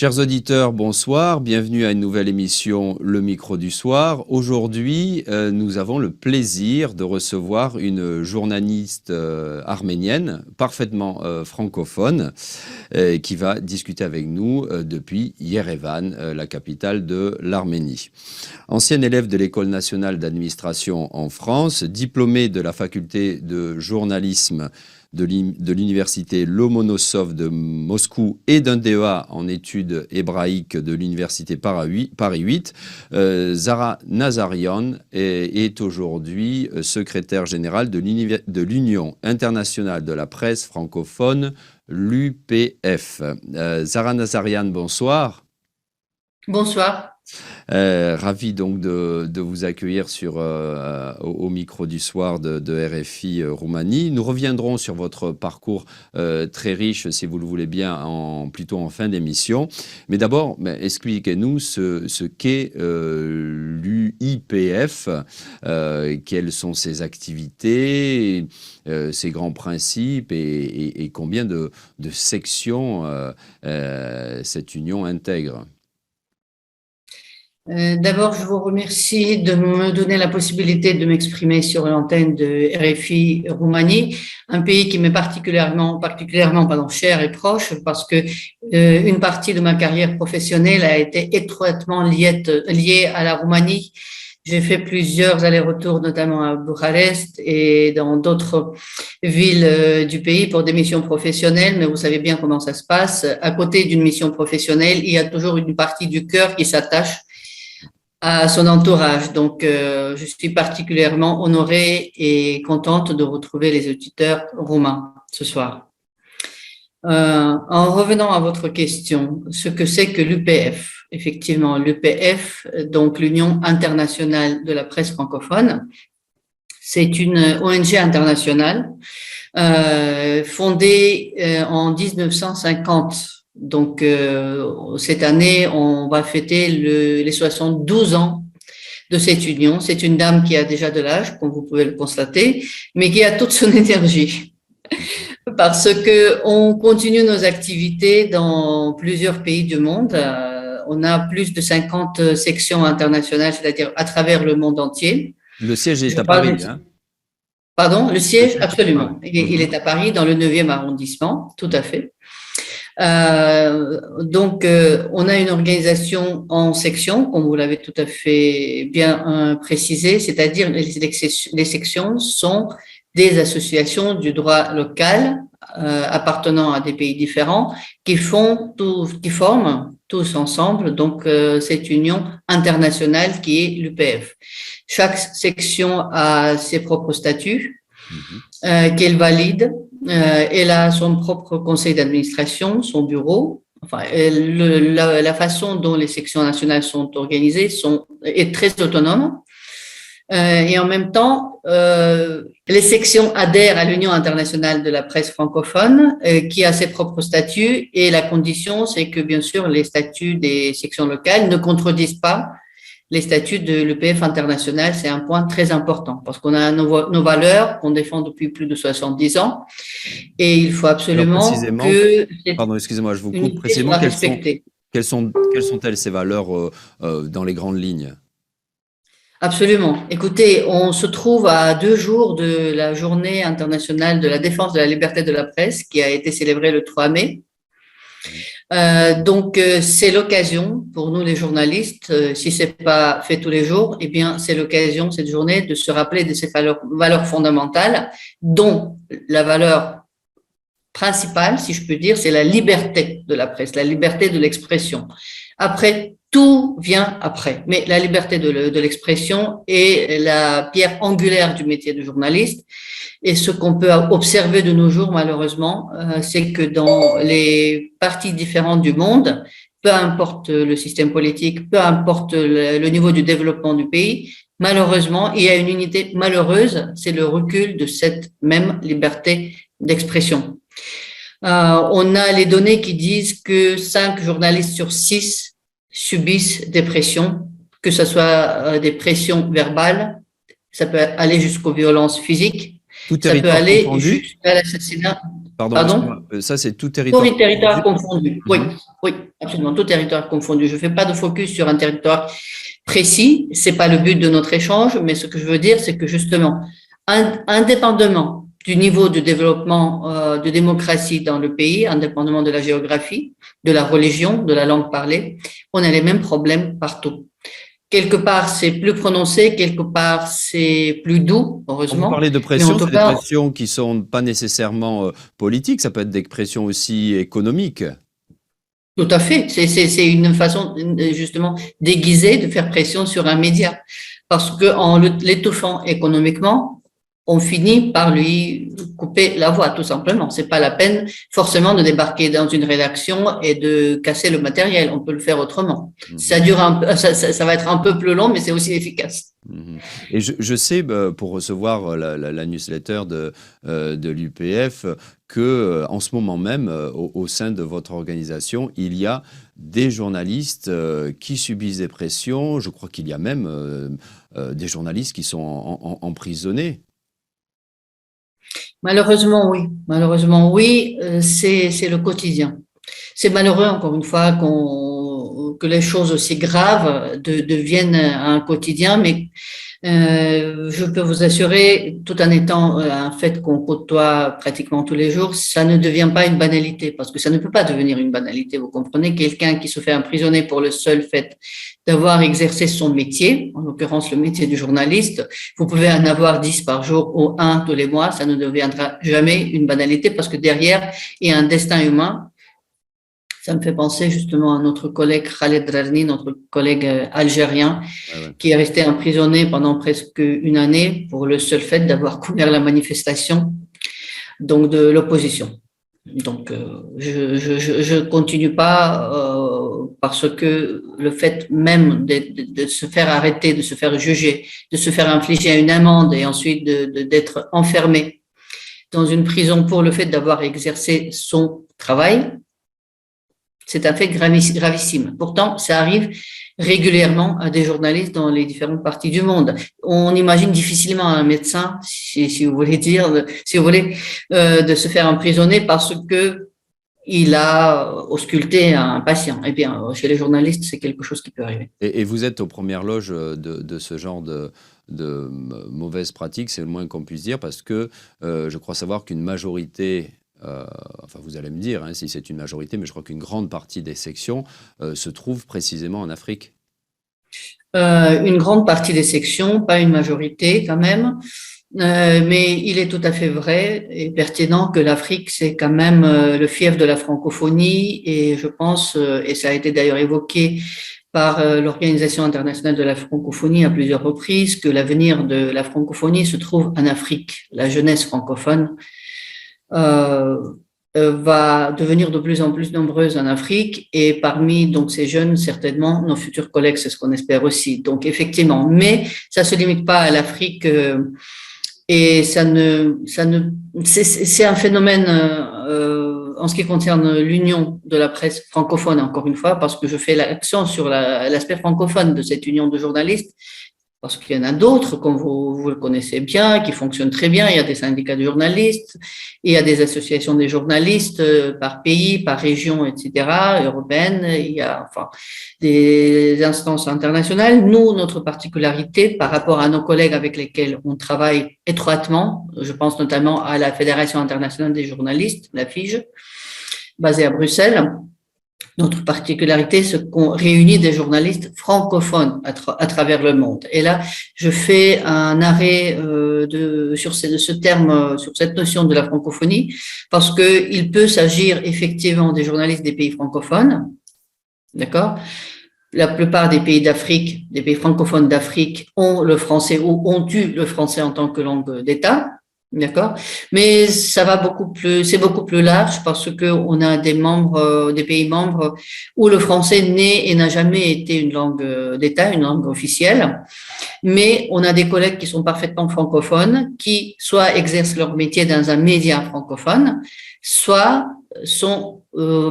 Chers auditeurs, bonsoir, bienvenue à une nouvelle émission Le Micro du Soir. Aujourd'hui, nous avons le plaisir de recevoir une journaliste arménienne, parfaitement francophone, qui va discuter avec nous depuis Yerevan, la capitale de l'Arménie. Ancienne élève de l'École nationale d'administration en France, diplômée de la faculté de journalisme de l'université Lomonosov de Moscou et d'un DEA en études hébraïques de l'université Paris 8, Zara Nazarian est aujourd'hui secrétaire générale de l'Union internationale de la presse francophone, l'UPF. Zara Nazarian, bonsoir. Bonsoir. Ravi donc de vous accueillir au micro du soir de RFI Roumanie. Nous reviendrons sur votre parcours très riche, si vous le voulez bien, plutôt en fin d'émission. Mais d'abord, expliquez-nous ce qu'est l'UIPF, quelles sont ses activités, ses grands principes et combien de sections cette union intègre. D'abord, je vous remercie de me donner la possibilité de m'exprimer sur l'antenne de RFI Roumanie, un pays qui m'est particulièrement cher et proche parce que une partie de ma carrière professionnelle a été étroitement liée à la Roumanie. J'ai fait plusieurs allers-retours, notamment à Bucarest et dans d'autres villes du pays pour des missions professionnelles, mais vous savez bien comment ça se passe. À côté d'une mission professionnelle, il y a toujours une partie du cœur qui s'attache à son entourage. Donc, je suis particulièrement honorée et contente de retrouver les auditeurs roumains ce soir. En revenant à votre question, ce que c'est que l'UPF. Effectivement, l'UPF, donc l'Union internationale de la presse francophone, c'est une ONG internationale fondée en 1950. Donc, cette année, on va fêter les 72 ans de cette union. C'est une dame qui a déjà de l'âge, comme vous pouvez le constater, mais qui a toute son énergie. Parce que on continue nos activités dans plusieurs pays du monde. On a plus de 50 sections internationales, c'est-à-dire à travers le monde entier. Le siège est à Paris, hein? Pardon, le siège, absolument. Il est à Paris, dans le 9e arrondissement, tout à fait. Donc, on a une organisation en sections, comme vous l'avez tout à fait bien précisé, c'est-à-dire les sections sont des associations du droit local appartenant à des pays différents qui forment tous ensemble donc cette union internationale qui est l'UPF. Chaque section a ses propres statuts qu'elle valide. Elle a son propre conseil d'administration, son bureau. Enfin, la façon dont les sections nationales sont organisées est très autonome. Et en même temps, les sections adhèrent à l'Union internationale de la presse francophone, qui a ses propres statuts. Et la condition, c'est que, bien sûr, les statuts des sections locales ne contredisent pas les statuts de l'EPF international. C'est un point très important parce qu'on a nos valeurs qu'on défend depuis plus de 70 ans et il faut absolument que… Pardon, excusez-moi, je vous coupe. Précisément, quelles sont-elles ces valeurs dans les grandes lignes? Absolument. Écoutez, on se trouve à 2 jours de la journée internationale de la défense de la liberté de la presse qui a été célébrée le 3 mai. Donc, c'est l'occasion pour nous les journalistes, si c'est pas fait tous les jours, eh bien, c'est l'occasion cette journée de se rappeler de ces valeurs fondamentales, dont la valeur principale, si je peux dire, c'est la liberté de la presse, la liberté de l'expression. Après, tout vient après, mais la liberté de l'expression est la pierre angulaire du métier de journaliste. Et ce qu'on peut observer de nos jours, malheureusement, c'est que dans les parties différentes du monde, peu importe le système politique, peu importe le niveau du développement du pays, malheureusement, il y a une unité malheureuse, c'est le recul de cette même liberté d'expression. On a les données qui disent que 5 journalistes sur 6 subissent des pressions, que ce soit des pressions verbales, ça peut aller jusqu'aux violences physiques, Tout ça peut territoire aller confondu. jusqu'à l'assassinat. Pardon, Pardon? excuse-moi, ça c'est tout Tous territoire les territoires confondu? confondus. Oui, Mhm. oui, absolument, tout territoire confondu. Je ne fais pas de focus sur un territoire précis. C'est pas le but de notre échange, mais ce que je veux dire, c'est que justement, indépendamment du niveau de développement de démocratie dans le pays, indépendamment de la géographie, de la religion, de la langue parlée, on a les mêmes problèmes partout. Quelque part, c'est plus prononcé, quelque part, c'est plus doux, Quand vous heureusement. parlez de Mais en pression, tout c'est des cas, pressions qui sont pas nécessairement politiques, ça peut être des pressions aussi économiques. tout à fait. C'est une façon, justement, déguisée de faire pression sur un média. Parce qu'en l'étouffant économiquement, on finit par lui couper la voix, tout simplement. C'est pas la peine forcément de débarquer dans une rédaction et de casser le matériel. On peut le faire autrement. Ça Mhm. dure un peu, ça va être un peu plus long, mais c'est aussi efficace. Mhm. Et je sais, pour recevoir la newsletter de l'UPF, que en ce moment même, au sein de votre organisation, il y a des journalistes qui subissent des pressions. Je crois qu'il y a même des journalistes qui sont emprisonnés. Malheureusement, oui, c'est le quotidien. C'est malheureux, encore une fois, que les choses aussi graves deviennent un quotidien, mais je peux vous assurer, tout en étant un fait qu'on côtoie pratiquement tous les jours, ça ne devient pas une banalité, parce que ça ne peut pas devenir une banalité. Vous comprenez, quelqu'un qui se fait emprisonner pour le seul fait d'avoir exercé son métier, en l'occurrence le métier du journaliste, vous pouvez en avoir 10 par jour ou un tous les mois, ça ne deviendra jamais une banalité, parce que derrière, il y a un destin humain. Ça me fait penser justement à notre collègue Khaled Drarni, notre collègue algérien, Ouais, ouais. qui est resté emprisonné pendant presque une année pour le seul fait d'avoir couvert la manifestation donc de l'opposition. Donc, je continue pas parce que le fait même de se faire arrêter, de se faire juger, de se faire infliger une amende et ensuite d'être enfermé dans une prison pour le fait d'avoir exercé son travail, c'est un fait gravissime. Pourtant, ça arrive régulièrement à des journalistes dans les différentes parties du monde. On imagine difficilement un médecin, si vous voulez dire, si vous voulez, de se faire emprisonner parce que il a ausculté un patient. Eh bien, chez les journalistes, c'est quelque chose qui peut arriver. Et vous êtes aux premières loges de ce genre de mauvaises pratiques, c'est le moins qu'on puisse dire, parce que je crois savoir qu'une majorité, enfin vous allez me dire hein, si c'est une majorité, mais je crois qu'une grande partie des sections se trouvent précisément en Afrique. Une grande partie des sections, pas une majorité quand même, mais il est tout à fait vrai et pertinent que l'Afrique, c'est quand même le fief de la francophonie et je pense, et ça a été d'ailleurs évoqué par l'Organisation internationale de la francophonie à plusieurs reprises, que l'avenir de la francophonie se trouve en Afrique. La jeunesse francophone euh, va devenir de plus en plus nombreuse en Afrique et parmi donc ces jeunes, certainement, nos futurs collègues, c'est ce qu'on espère aussi. Donc effectivement, mais ça se limite pas à l'Afrique et c'est un phénomène en ce qui concerne l'union de la presse francophone, encore une fois, parce que je fais l'accent sur l'aspect francophone de cette union de journalistes. Parce qu'il y en a d'autres, comme vous le connaissez bien, qui fonctionnent très bien. Il y a des syndicats de journalistes, il y a des associations des journalistes par pays, par région, etc., européennes. Il y a enfin des instances internationales. Nous, notre particularité par rapport à nos collègues avec lesquels on travaille étroitement, je pense notamment à la Fédération internationale des journalistes, la FIJ, basée à Bruxelles. Notre particularité, c'est qu'on réunit des journalistes francophones à travers le monde. Et là, je fais un arrêt sur ce terme, sur cette notion de la francophonie, parce que il peut s'agir effectivement des journalistes des pays francophones, d'accord? La plupart des pays d'Afrique, des pays francophones d'Afrique ont le français ou ont eu le français en tant que langue d'État. D'accord, mais c'est beaucoup plus large parce que on a des membres, des pays membres où le français n'est et n'a jamais été une langue d'État, une langue officielle. Mais on a des collègues qui sont parfaitement francophones, qui soit exercent leur métier dans un média francophone, soit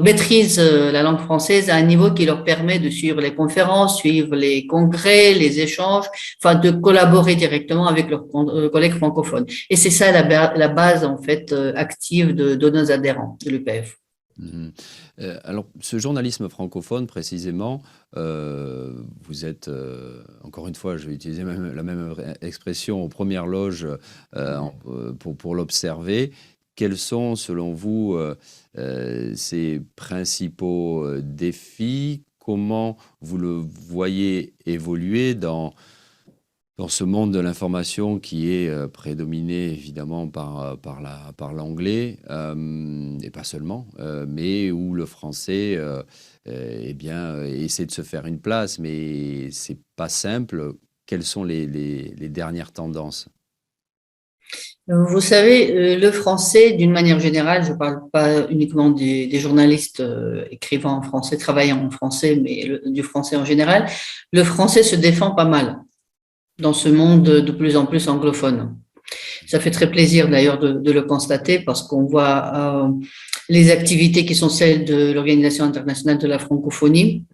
maîtrisent la langue française à un niveau qui leur permet de suivre les conférences, suivre les congrès, les échanges, enfin de collaborer directement avec leurs collègues francophones. Et c'est ça la base en fait active de nos adhérents de l'UPF. Mhm. Alors, ce journalisme francophone, précisément, vous êtes, encore une fois, je vais utiliser la même expression, aux premières loges pour l'observer. Quels sont, selon vous, ces principaux défis? Comment vous le voyez évoluer dans ce monde de l'information qui est prédominé évidemment par l'anglais, et pas seulement, mais où le français eh bien, essaie de se faire une place, mais c'est pas simple. Quelles sont les dernières tendances? Vous savez, le français, d'une manière générale, je ne parle pas uniquement des journalistes écrivant en français, travaillant en français, mais du français en général, le français se défend pas mal dans ce monde de plus en plus anglophone. Ça fait très plaisir d'ailleurs de le constater parce qu'on voit les activités qui sont celles de l'Organisation internationale de la francophonie.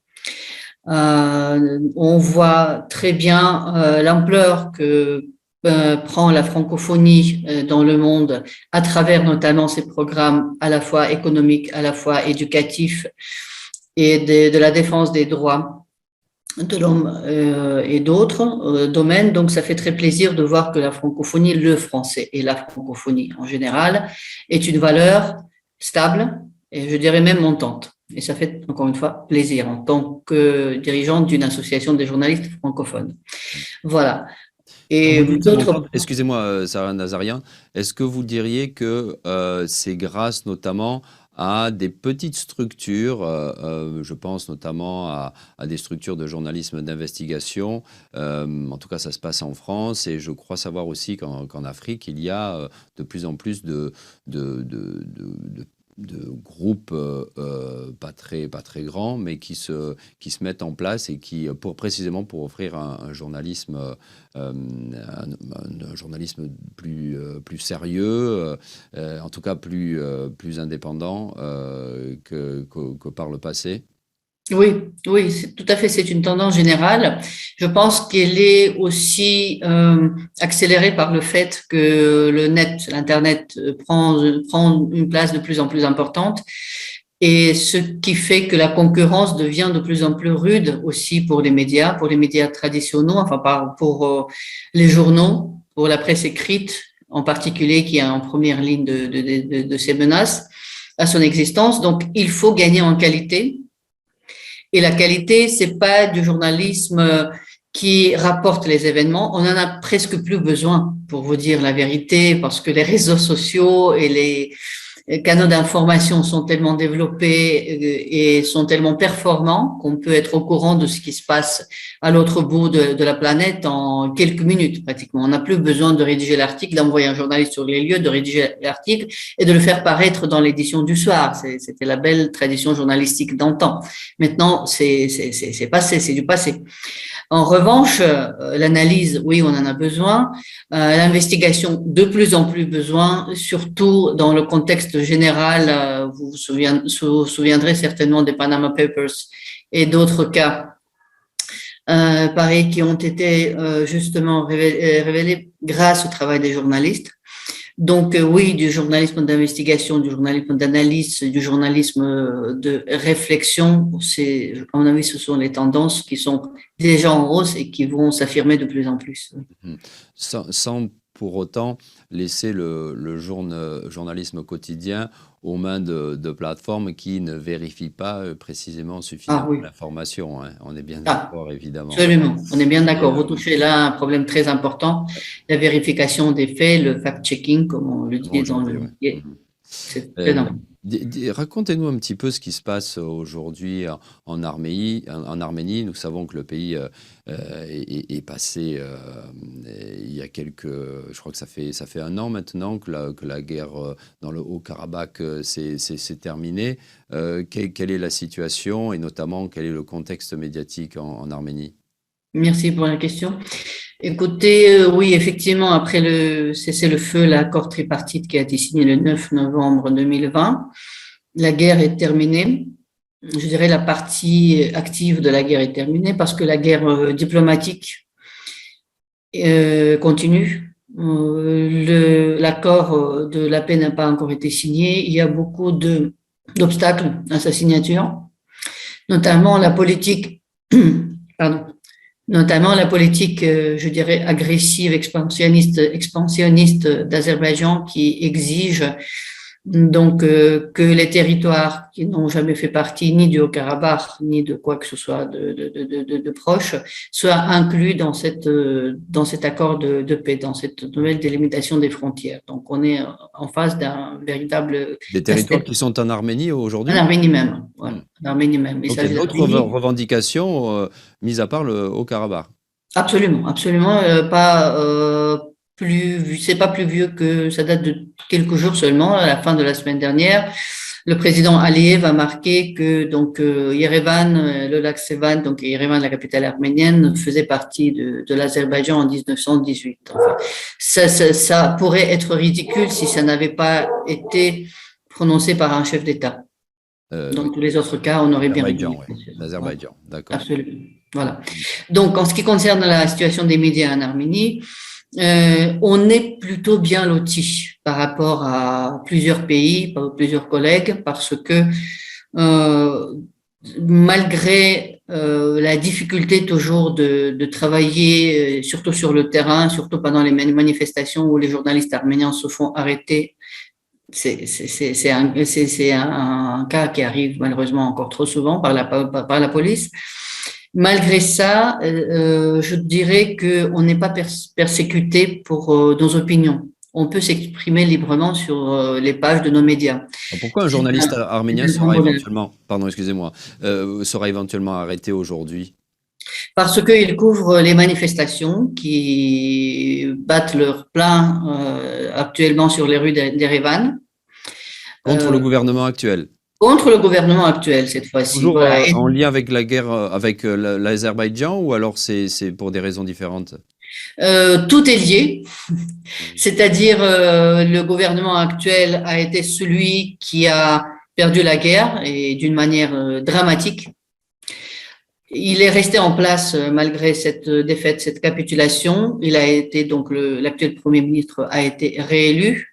On voit très bien l'ampleur que prend la francophonie dans le monde à travers notamment ces programmes à la fois économiques, à la fois éducatifs et de la défense des droits de l'homme et d'autres domaines. Donc, ça fait très plaisir de voir que la francophonie, le français et la francophonie en général, est une valeur stable et je dirais même montante. Et ça fait encore une fois plaisir en tant que dirigeante d'une association des journalistes francophones. Voilà. Quand Et vous dites d'autres. montante, excusez-moi, Sarah Nazarian, est-ce que vous diriez que c'est grâce notamment à des petites structures, je pense notamment à des structures de journalisme d'investigation, en tout cas ça se passe en France, et je crois savoir aussi qu'en Afrique, il y a de plus en plus de groupes pas très grands, mais qui se mettent en place et qui, précisément pour offrir un journalisme, un journalisme plus sérieux, en tout cas plus indépendant que par le passé. Oui, oui, tout à fait, c'est une tendance générale. Je pense qu'elle est aussi accélérée par le fait que le net, l'Internet prend une place de plus en plus importante et ce qui fait que la concurrence devient de plus en plus rude aussi pour les médias traditionnels, enfin pour les journaux, pour la presse écrite en particulier qui est en première ligne de ces menaces à son existence. Donc, il faut gagner en qualité. Et la qualité, c'est pas du journalisme qui rapporte les événements. On en a presque plus besoin, pour vous dire la vérité, parce que les réseaux sociaux et les canaux d'information sont tellement développés et sont tellement performants qu'on peut être au courant de ce qui se passe à l'autre bout de la planète en quelques minutes, pratiquement. On n'a plus besoin de rédiger l'article, d'envoyer un journaliste sur les lieux, de rédiger l'article et de le faire paraître dans l'édition du soir. C'était la belle tradition journalistique d'antan. Maintenant, c'est passé, c'est du passé. En revanche, l'analyse, oui, on en a besoin. L'investigation, de plus en plus besoin, surtout dans le contexte général. Vous vous souviendrez certainement des Panama Papers et d'autres cas, pareil, qui ont été justement révélés grâce au travail des journalistes. Donc oui, du journalisme d'investigation, du journalisme d'analyse, du journalisme de réflexion, à mon avis, ce sont les tendances qui sont déjà en hausse et qui vont s'affirmer de plus en plus. Sans pour autant laisser le journalisme quotidien aux mains de plateformes qui ne vérifient pas précisément suffisamment Oui. l'information, hein. On est bien d'accord, évidemment. Absolument, on est bien d'accord. Vous touchez là un problème très important, la vérification des faits, le fact-checking, comme on le dit dans le métier. C'est très important. Racontez-nous un petit peu ce qui se passe aujourd'hui en Arménie. Nous savons que le pays est passé il y a je crois que ça fait un an maintenant que la guerre dans le Haut-Karabakh s'est terminée. Quelle est la situation et notamment quel est le contexte médiatique en Arménie? Merci pour la question. Écoutez, oui, effectivement, après le cessez-le-feu, l'accord tripartite qui a été signé le 9 novembre 2020, la guerre est terminée. Je dirais la partie active de la guerre est terminée parce que la guerre diplomatique continue. L'accord de la paix n'a pas encore été signé. Il y a beaucoup d'obstacles à sa signature, notamment la politique, pardon, je dirais, agressive, expansionniste d'Azerbaïdjan qui exige donc que les territoires qui n'ont jamais fait partie ni du Haut-Karabakh ni de quoi que ce soit de proche soient inclus dans cet accord de paix, dans cette nouvelle délimitation des frontières. Donc on est en face d'un véritable Des territoires qui sont en Arménie en aujourd'hui? Arménie même, voilà, en Arménie même. Donc il y a d'autres revendications, mis à part le Haut-Karabakh. Absolument, absolument, c'est pas plus vieux que ça date de quelques jours seulement, à la fin de la semaine dernière. Le président Aliyev a marqué que donc Yerevan, le lac Sevan, donc Yerevan, la capitale arménienne, faisait partie de l'Azerbaïdjan en 1918. Enfin, ça pourrait être ridicule si ça n'avait pas été prononcé par un chef d'État. Dans tous les autres cas, on aurait bien dit. L'Azerbaïdjan, d'accord. Absolument. Voilà. Donc, en ce qui concerne la situation des médias en Arménie, on est plutôt bien loti par rapport à plusieurs pays, plusieurs collègues, parce que malgré la difficulté toujours de travailler, surtout sur le terrain, surtout pendant les manifestations où les journalistes arméniens se font arrêter, c'est un cas qui arrive malheureusement encore trop souvent par la police. Malgré ça, je dirais qu'on n'est pas persécuté pour nos opinions. On peut s'exprimer librement sur les pages de nos médias. Pourquoi un journaliste arménien sera éventuellement, sera éventuellement arrêté aujourd'hui? Parce qu'il couvre les manifestations qui battent leur plein actuellement sur les rues d'Erevan. Contre le gouvernement actuel. Contre le gouvernement actuel, cette fois-ci. Toujours en lien avec la guerre avec l'Azerbaïdjan, ou alors c'est pour des raisons différentes? Tout est lié. C'est-à-dire, le gouvernement actuel a été celui qui a perdu la guerre, et d'une manière dramatique. Il est resté en place malgré cette défaite, cette capitulation. Il a été donc l'actuel Premier ministre a été réélu.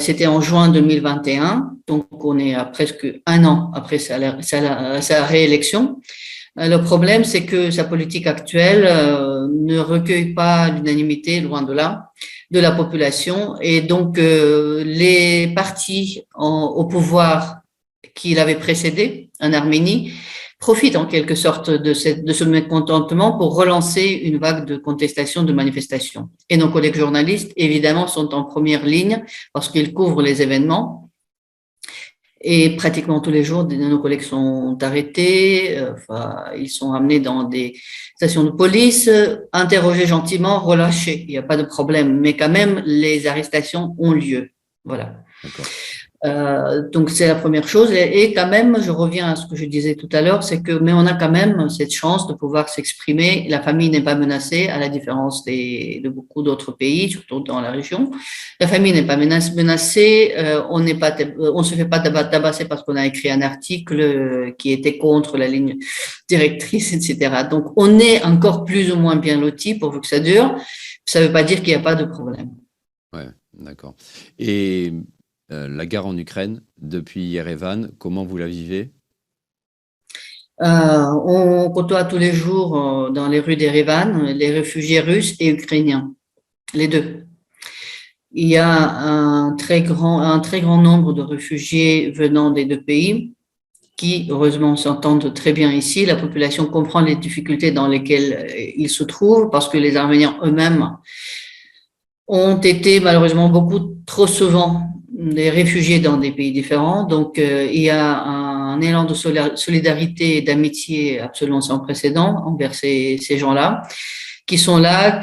C'était en juin 2021, donc on est à presque un an après sa réélection. Le problème, c'est que sa politique actuelle ne recueille pas l'unanimité, loin de là, de la population. Et donc, les partis au pouvoir qui l'avaient précédé en Arménie profitent en quelque sorte de ce mécontentement pour relancer une vague de contestation, de manifestations. Et nos collègues journalistes, évidemment, sont en première ligne parce qu'ils couvrent les événements. Et pratiquement tous les jours, nos collègues sont arrêtés, ils sont amenés dans des stations de police, interrogés gentiment, relâchés. Il n'y a pas de problème, mais quand même, les arrestations ont lieu. Voilà. Donc c'est la première chose, et quand même je reviens à ce que je disais tout à l'heure, c'est que mais on a quand même cette chance de pouvoir s'exprimer. La famille n'est pas menacée, à la différence de beaucoup d'autres pays, surtout dans la région. La famille n'est pas menacée, on se fait pas tabasser parce qu'on a écrit un article qui était contre la ligne directrice, etc. Donc on est encore plus ou moins bien loti pourvu que ça dure. Ça ne veut pas dire qu'il n'y a pas de problème. Ouais, d'accord. Et la guerre en Ukraine, depuis Yerevan, comment vous la vivez? On côtoie tous les jours dans les rues d'Erevan les réfugiés russes et ukrainiens, les deux. Il y a un très grand nombre de réfugiés venant des deux pays qui, heureusement, s'entendent très bien ici. La population comprend les difficultés dans lesquelles ils se trouvent parce que les Arméniens eux-mêmes ont été malheureusement beaucoup trop souvent des réfugiés dans des pays différents. Donc, il y a un élan de solidarité et d'amitié absolument sans précédent envers ces gens-là, qui sont là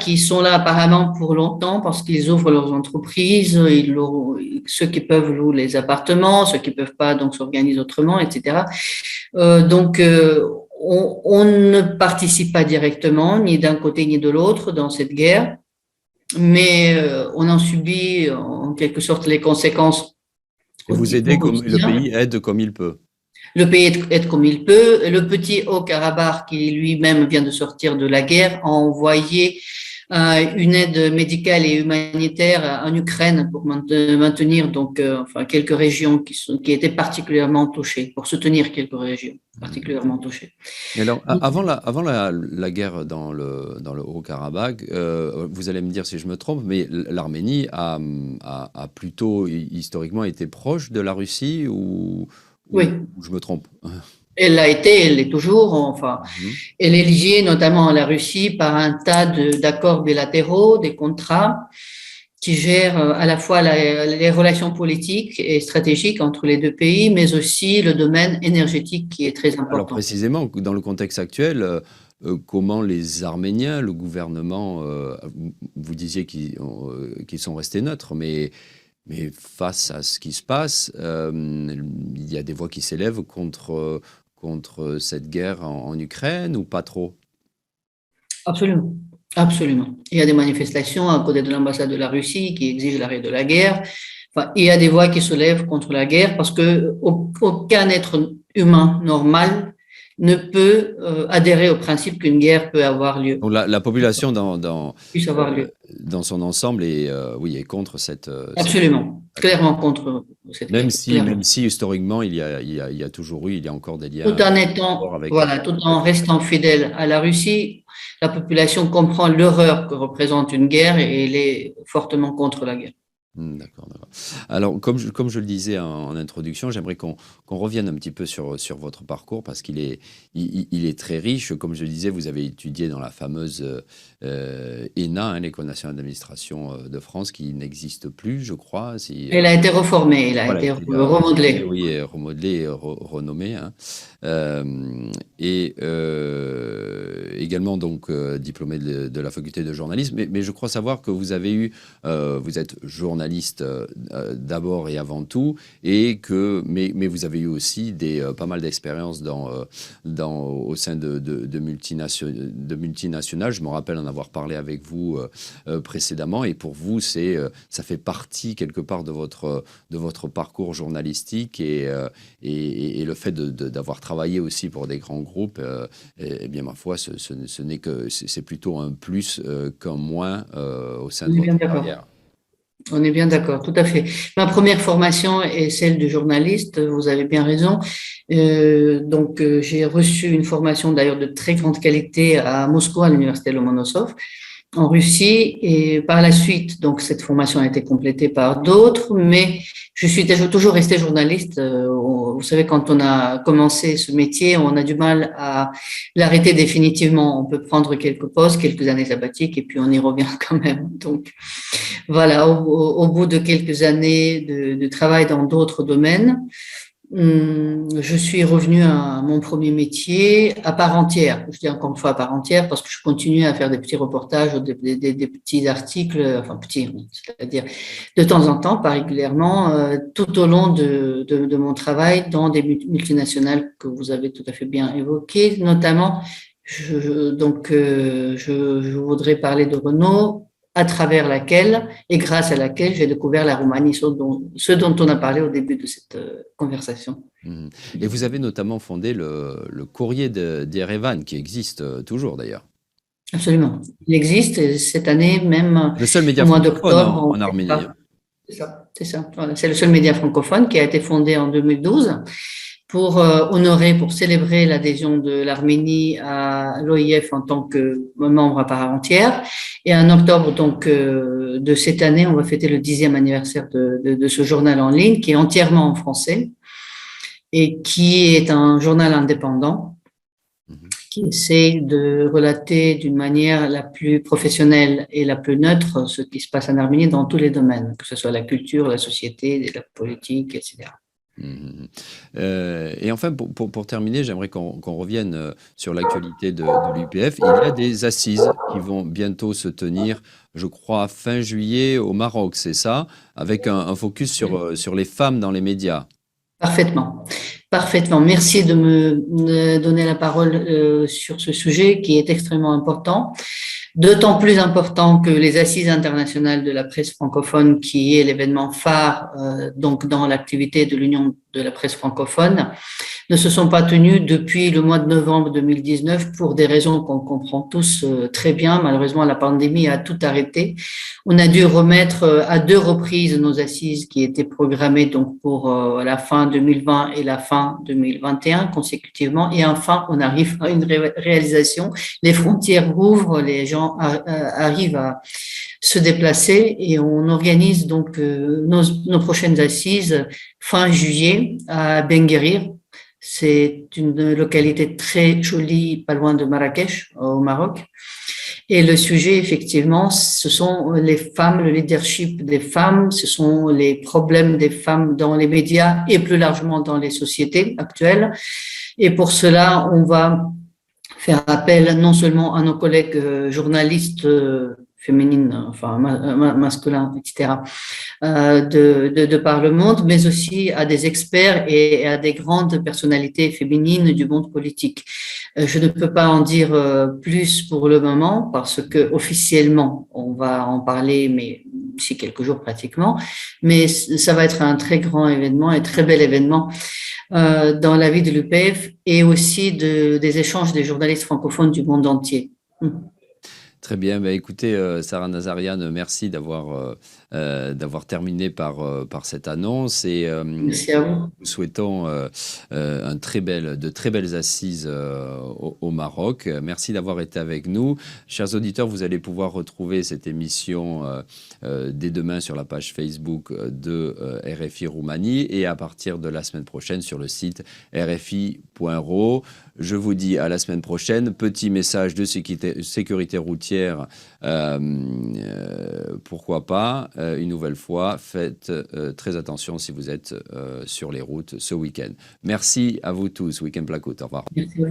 apparemment pour longtemps parce qu'ils ouvrent leurs entreprises, ceux qui peuvent louent les appartements, ceux qui peuvent pas donc s'organisent autrement, etc. Donc, on ne participe pas directement, ni d'un côté ni de l'autre, dans cette guerre. Mais on en subit en quelque sorte les conséquences Et vous aidez comme le pays aide comme il peut. Le pays aide comme il peut. Le petit Haut-Karabakh, qui lui-même vient de sortir de la guerre, a envoyé une aide médicale et humanitaire en Ukraine pour maintenir donc enfin quelques régions qui étaient particulièrement touchées, pour soutenir quelques régions particulièrement touchées. Et alors, avant la guerre dans le Haut-Karabakh, vous allez me dire si je me trompe, mais l'Arménie a plutôt historiquement été proche de la Russie ou Oui. je me trompe? Elle l'a été, elle l'est toujours. Enfin, elle est liée notamment à la Russie par un tas d'accords bilatéraux, des contrats qui gèrent à la fois les relations politiques et stratégiques entre les deux pays, mais aussi le domaine énergétique qui est très important. Alors précisément, dans le contexte actuel, comment les Arméniens, le gouvernement, vous disiez qu'ils sont restés neutres, mais face à ce qui se passe, il y a des voix qui s'élèvent contre cette guerre en Ukraine ou pas trop? Absolument. Absolument. Il y a des manifestations à côté de l'ambassade de la Russie qui exigent l'arrêt de la guerre. Enfin, il y a des voix qui se lèvent contre la guerre parce que aucun être humain normal ne peut adhérer au principe qu'une guerre peut avoir lieu. Donc la population dans son ensemble est contre cette... Absolument, clairement contre cette guerre. Même si historiquement il y a toujours eu, il y a encore des liens... Tout en restant fidèle à la Russie, la population comprend l'horreur que représente une guerre et elle est fortement contre la guerre. D'accord. Alors, comme je le disais en introduction, j'aimerais qu'on revienne un petit peu sur votre parcours parce qu'il est très riche. Comme je le disais, vous avez étudié dans la fameuse ENA, l'École nationale d'administration de France, qui n'existe plus, je crois. Elle a été reformée, elle a été remodelée. Oui, remodelée et renommée. Et également donc diplômé de la faculté de journalisme. Mais je crois savoir que vous êtes journaliste d'abord et avant tout, mais vous avez eu aussi pas mal d'expériences au sein de multinationales. Je me rappelle en avoir parlé avec vous précédemment, et pour vous, ça fait partie quelque part de votre parcours journalistique et le fait d'avoir travaillé aussi pour des grands groupes, eh bien ma foi, c'est plutôt un plus qu'un moins au sein de votre carrière. On est bien d'accord, tout à fait. Ma première formation est celle de journaliste, vous avez bien raison. Donc, j'ai reçu une formation d'ailleurs de très grande qualité à Moscou, à l'université Lomonosov, en Russie. Et par la suite, donc, cette formation a été complétée par d'autres, mais je suis toujours restée journaliste. Vous savez, quand on a commencé ce métier, on a du mal à l'arrêter définitivement. On peut prendre quelques pauses, quelques années sabbatiques, et puis on y revient quand même. Donc, voilà, au bout de quelques années de travail dans d'autres domaines, je suis revenue à mon premier métier à part entière. Je dis encore une fois à part entière parce que je continue à faire des petits reportages, des petits articles, enfin petits, c'est-à-dire de temps en temps, pas régulièrement, tout au long de mon travail dans des multinationales que vous avez tout à fait bien évoquées, notamment. Je voudrais parler de Renault, à travers laquelle et grâce à laquelle j'ai découvert la Roumanie, ce dont on a parlé au début de cette conversation. Et vous avez notamment fondé le Courrier d'Erevan, qui existe toujours d'ailleurs. Absolument. Il existe cette année même. Le seul média francophone en Arménie. C'est ça. Voilà. C'est le seul média francophone qui a été fondé en 2012 pour honorer, pour célébrer l'adhésion de l'Arménie à l'OIF en tant que membre à part entière. Et en octobre donc de cette année, on va fêter le 10e anniversaire de ce journal en ligne qui est entièrement en français et qui est un journal indépendant qui essaie de relater d'une manière la plus professionnelle et la plus neutre ce qui se passe en Arménie dans tous les domaines, que ce soit la culture, la société, la politique, etc. Et enfin, pour terminer, j'aimerais qu'on revienne sur l'actualité de l'UPF. Il y a des assises qui vont bientôt se tenir, je crois, fin juillet au Maroc, c'est ça, avec un focus sur les femmes dans les médias. Parfaitement. Merci de me donner la parole sur ce sujet qui est extrêmement important. d'autant plus important que les Assises internationales de la presse francophone, qui est l'événement phare donc dans l'activité de l'Union de la presse francophone, ne se sont pas tenues depuis le mois de novembre 2019 pour des raisons qu'on comprend tous très bien. Malheureusement, la pandémie a tout arrêté. On a dû remettre à 2 reprises nos assises qui étaient programmées donc pour la fin 2020 et la fin 2021 consécutivement. Et enfin, on arrive à une réalisation. Les frontières rouvrent, les gens arrivent à se déplacer et on organise donc nos prochaines assises fin juillet à Benguerir. C'est une localité très jolie, pas loin de Marrakech, au Maroc. Et le sujet, effectivement, ce sont les femmes, le leadership des femmes, ce sont les problèmes des femmes dans les médias et plus largement dans les sociétés actuelles. Et pour cela, on va faire appel non seulement à nos collègues journalistes féminines, enfin masculins, etc., de par le monde, mais aussi à des experts et à des grandes personnalités féminines du monde politique. Je ne peux pas en dire plus pour le moment parce que officiellement, on va en parler, mais d'ici quelques jours pratiquement, mais ça va être un très grand événement, un très bel événement dans la vie de l'UPF et aussi des échanges des journalistes francophones du monde entier. Très bien. Bah, écoutez, Sarah Nazarian, merci d'avoir terminé par cette annonce. Et Merci à vous. nous souhaitons de très belles assises au Maroc. Merci d'avoir été avec nous. Chers auditeurs, vous allez pouvoir retrouver cette émission dès demain sur la page Facebook de RFI Roumanie et à partir de la semaine prochaine sur le site rfi.ro. Je vous dis à la semaine prochaine. Petit message de sécurité routière, pourquoi pas, une nouvelle fois, faites très attention si vous êtes sur les routes ce week-end. Merci à vous tous. Week-end Placoute. Au revoir. Merci.